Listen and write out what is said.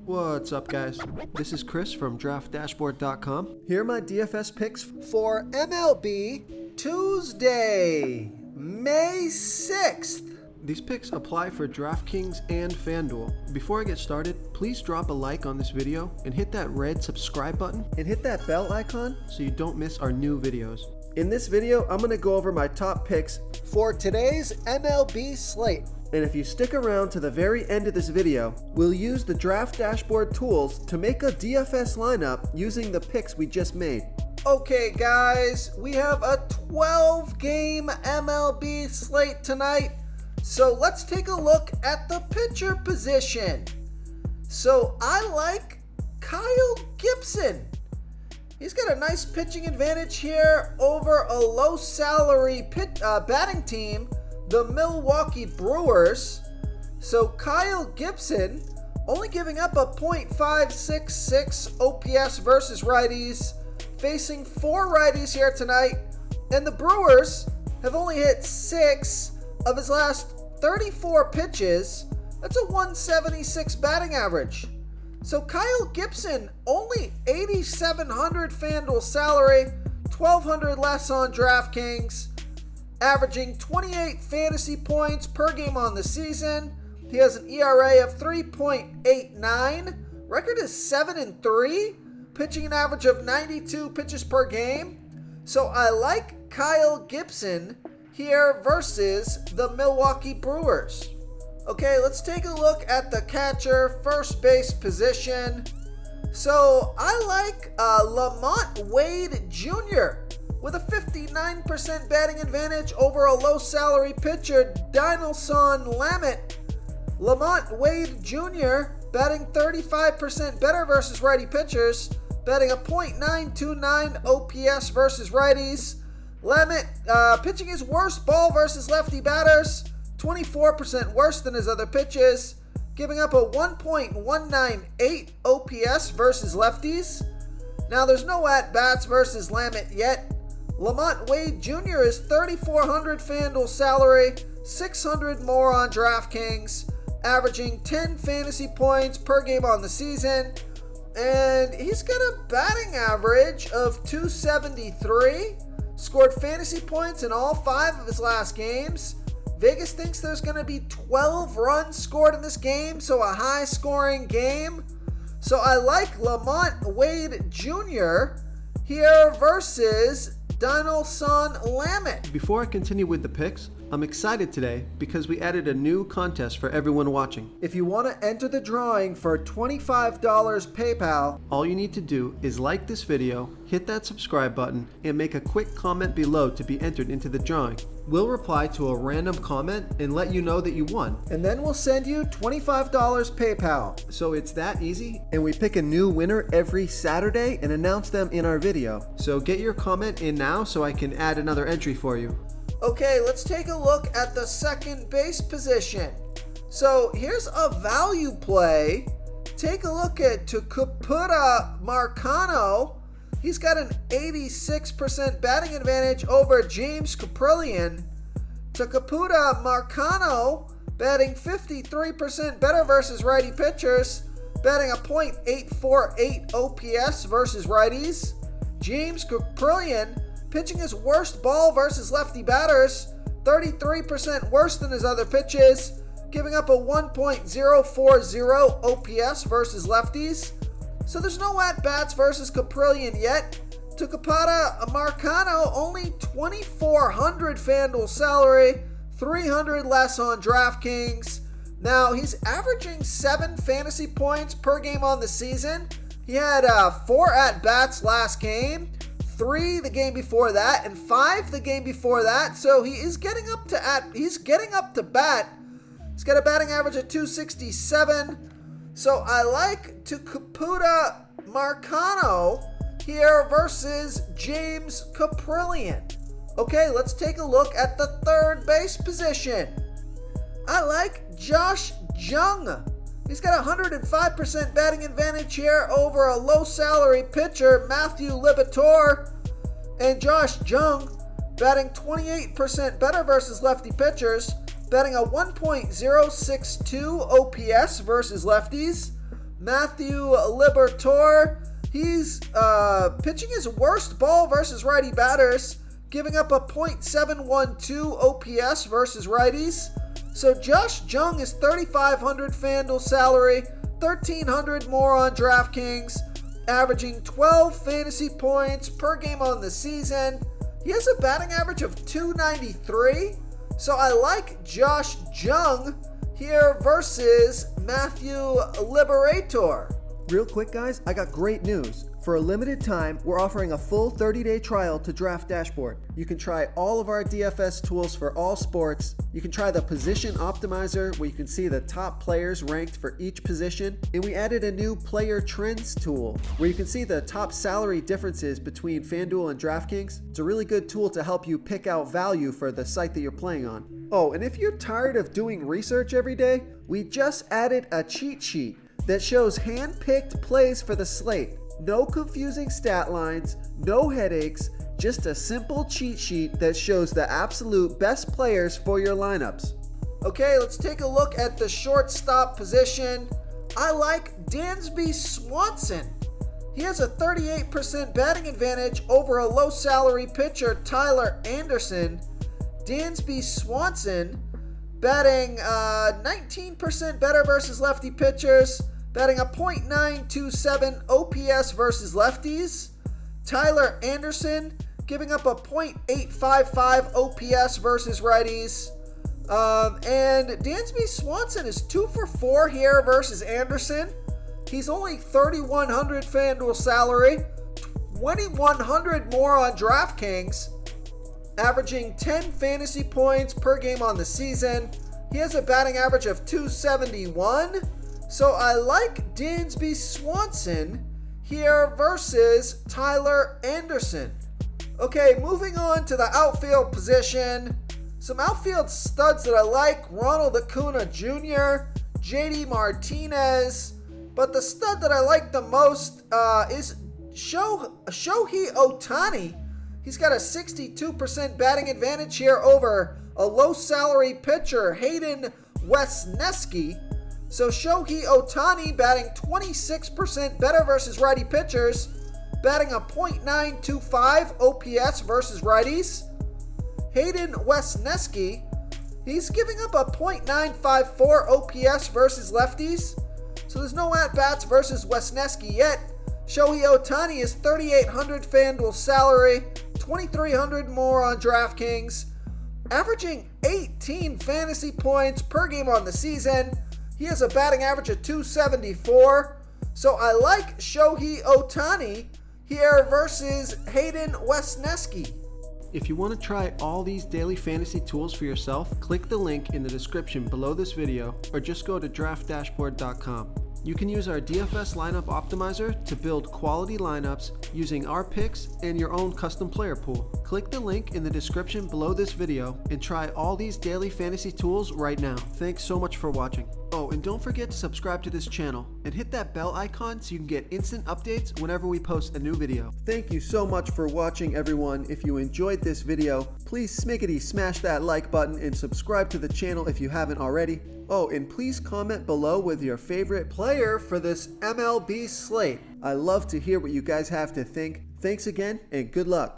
What's up, guys? This is Chris from DraftDashboard.com. Here are my DFS picks for MLB Tuesday, May 6th. These picks apply for DraftKings and FanDuel. Before I get started, please drop a like on this video and hit that red subscribe button and hit that bell icon so you don't miss our new videos. In this video, I'm going to go over my top picks for today's MLB slate. And if you stick around to the very end of this video, we'll use the Draft Dashboard tools to make a DFS lineup using the picks we just made. Okay guys, we have a 12-game MLB slate tonight. So let's take a look at the pitcher position. So I like Kyle Gibson. He's got a nice pitching advantage here over a low salary batting team, the Milwaukee Brewers. So Kyle Gibson only giving up a .566 OPS versus righties, facing 4 righties here tonight, and the Brewers have only hit 6 of his last 34 pitches. That's a 176 batting average. So Kyle Gibson, only 8,700 FanDuel salary, 1,200 less on DraftKings, averaging 28 fantasy points per game on the season. He has an ERA of 3.89. Record is 7-3, pitching an average of 92 pitches per game. So I like Kyle Gibson here versus the Milwaukee Brewers. Okay, let's take a look at the catcher, first base position. So I like Lamont Wade Jr. with a 59% batting advantage over a low salary pitcher, Dinelson Lamet. Lamont Wade Jr. batting 35% better versus righty pitchers, batting a .929 OPS versus righties. Lamet pitching his worst ball versus lefty batters, 24% worse than his other pitches, giving up a 1.198 OPS versus lefties. Now there's no at-bats versus Lamet yet. Lamont Wade Jr. is 3,400 FanDuel salary, 600 more on DraftKings, averaging 10 fantasy points per game on the season, and he's got a batting average of 273. Scored fantasy points in all 5 of his last games. Vegas thinks there's going to be 12 runs scored in this game, so a high-scoring game. So I like Lamont Wade Jr. here versus Dinelson Lamet. Before I continue with the picks, I'm excited today because we added a new contest for everyone watching. If you want to enter the drawing for $25 PayPal, all you need to do is like this video, hit that subscribe button, and make a quick comment below to be entered into the drawing. We'll reply to a random comment and let you know that you won. And then we'll send you $25 PayPal. So it's that easy, and we pick a new winner every Saturday and announce them in our video. So get your comment in now so I can add another entry for you. Okay, let's take a look at the second base position. So here's a value play. Take a look at Tucupita Marcano. He's got an 86% batting advantage over James Kaprielian. Tucupita Marcano batting 53% better versus righty pitchers, batting a .848 OPS versus righties. James Kaprielian pitching his worst ball versus lefty batters, 33% worse than his other pitches, giving up a 1.040 OPS versus lefties. So there's no at-bats versus Kaprielian yet. Tucupita Marcano, only 2,400 FanDuel salary, 300 less on DraftKings. Now, he's averaging 7 fantasy points per game on the season. He had 4 at-bats last game, 3 the game before that, and 5 the game before that. So he is getting up to bat. He's got a batting average of 267. So I like Tucupita Marcano here versus James Kaprielian. Okay, let's take a look at the third base position. I like Josh Jung. He's got a 105% batting advantage here over a low salary pitcher, Matthew Liberatore. And Josh Jung batting 28% better versus lefty pitchers, batting a 1.062 OPS versus lefties, Matthew Liberatore, he's pitching his worst ball versus righty batters, giving up a .712 OPS versus righties. So Josh Jung is $3,500 FanDuel salary, $1,300 more on DraftKings, averaging 12 fantasy points per game on the season. He has a batting average of .293, so I like Josh Jung here versus Matthew Liberatore. Real quick, guys, I got great news. For a limited time, we're offering a full 30-day trial to Draft Dashboard. You can try all of our DFS tools for all sports. You can try the Position Optimizer, where you can see the top players ranked for each position. And we added a new Player Trends tool, where you can see the top salary differences between FanDuel and DraftKings. It's a really good tool to help you pick out value for the site that you're playing on. Oh, and if you're tired of doing research every day, we just added a cheat sheet that shows hand-picked plays for the slate. No confusing stat lines, no headaches, just a simple cheat sheet that shows the absolute best players for your lineups. Okay, let's take a look at the shortstop position. I like Dansby Swanson. He has a 38% batting advantage over a low salary pitcher, Tyler Anderson. Dansby Swanson batting 19% better versus lefty pitchers, batting a .927 OPS versus lefties. Tyler Anderson giving up a .855 OPS versus righties. And Dansby Swanson is 2 for 4 here versus Anderson. He's only $3,100 FanDuel salary, $2,100 more on DraftKings, averaging 10 fantasy points per game on the season. He has a batting average of .271. So I like Dansby Swanson here versus Tyler Anderson. Okay, moving on to the outfield position. Some outfield studs that I like: Ronald Acuna Jr., JD Martinez. But the stud that I like the most is Shohei Ohtani. He's got a 62% batting advantage here over a low salary pitcher, Hayden Wesneski. So Shohei Ohtani batting 26% better versus righty pitchers, batting a .925 OPS versus righties. Hayden Wesneski, he's giving up a .954 OPS versus lefties. So there's no at-bats versus Wesneski yet. Shohei Ohtani is $3,800 FanDuel salary, $2,300 more on DraftKings, averaging 18 fantasy points per game on the season. He has a batting average of .274. So I like Shohei Ohtani here versus Hayden Wesneski. If you want to try all these daily fantasy tools for yourself, click the link in the description below this video or just go to draftdashboard.com. You can use our DFS lineup optimizer to build quality lineups using our picks and your own custom player pool. Click the link in the description below this video and try all these daily fantasy tools right now. Thanks so much for watching. Oh, and don't forget to subscribe to this channel and hit that bell icon so you can get instant updates whenever we post a new video. Thank you so much for watching, everyone. If you enjoyed this video, please smickety smash that like button and subscribe to the channel if you haven't already. Oh, and please comment below with your favorite player for this MLB slate. I love to hear what you guys have to think. Thanks again, and good luck.